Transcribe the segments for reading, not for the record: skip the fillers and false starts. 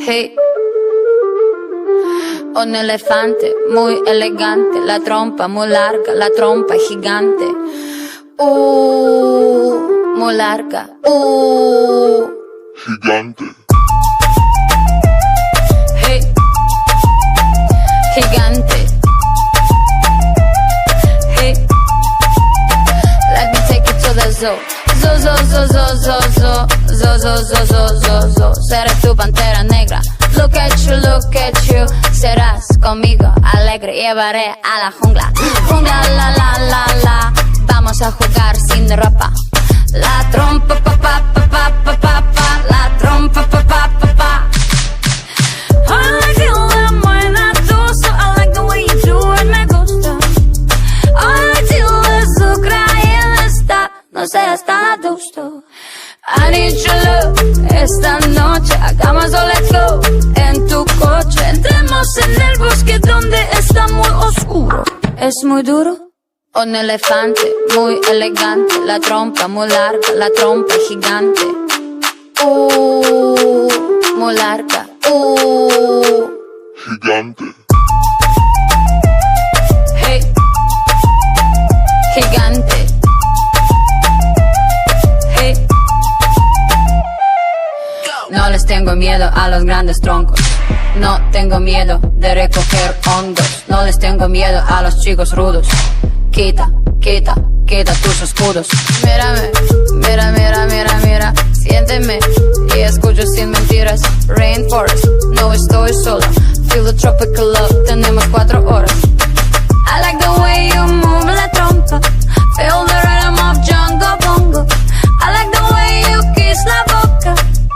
Hey, un elefante muy elegante, la trompa muy larga, la trompa gigante. Muy larga. Gigante. Hey, gigante. Hey, let me take you to the zoo. Zo. Seré tu pantera negra. Look at you. Serás conmigo alegre. Llevaré a la jungla. Jungla, la. Vamos a jugar sin ropa. La trompa, pa. La trompa, pa. I like you when buena tú, so I like the way you do it, me gusta. I like you azúcar y está, no seas tan adusto. I need your love, esta noche hagamos o let's go. En tu coche, entremos en el bosque donde está muy oscuro. Es muy duro. Un elefante muy elegante, la trompa muy larga, la trompa gigante. Muy larga. Gigante. Hey, gigante. Hey. No les tengo miedo a los grandes troncos. No tengo miedo de recoger hongos. No les tengo miedo a los chicos rudos. Quita tus escudos. Mírame, mira. Siénteme y escucho sin mentiras. Rainforest, no estoy sola. Feel the tropical love, tenemos 4 horas. I like the way you move la trompa. Feel the rhythm of Jungle Bongo. I like the way you kiss la boca.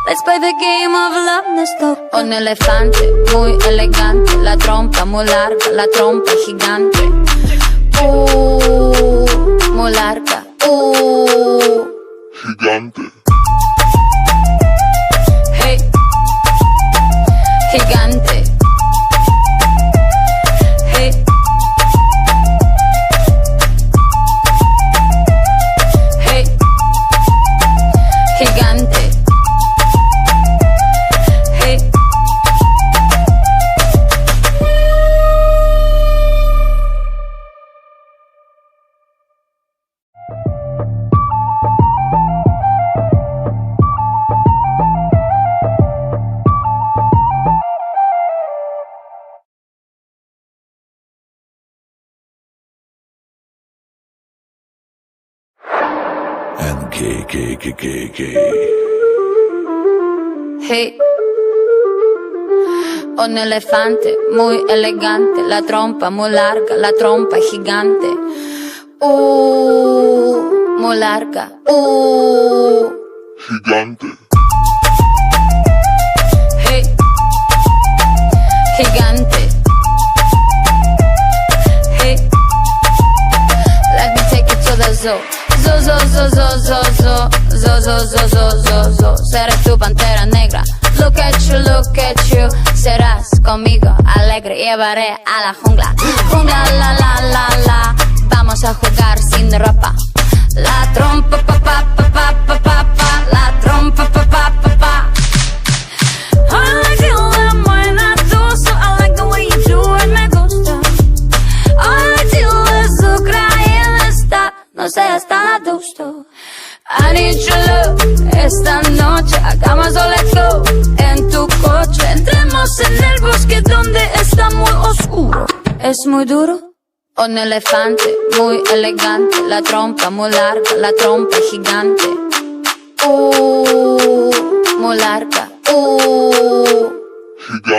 Let's play the game of love, let's go. Un elefante muy elegante, la trompa muy larga, la trompa gigante. Muy larga. Gigante. Hey, gigante. Hey, hey, gigante. Hey. Hey, un elefante muy elegante, la trompa muy larga, la trompa gigante. Muy larga. Gigante. Hey, gigante. Hey, let me take you to the zoo. Zo. Seré tu pantera negra. Look at you. Serás conmigo alegre. Llevaré a la jungla. Jungla, la. Vamos a jugar sin ropa. La trompa, pa. La trompa, pa. I like you when buena tú, so I like the way you do it, me gusta. I like you azúcar y está, no seas tan adusto. I need your love, esta noche hagamos o let's go. En tu coche, entremos en el bosque donde está muy oscuro. Es muy duro. Un elefante muy elegante, la trompa muy larga, la trompa gigante. Muy larga.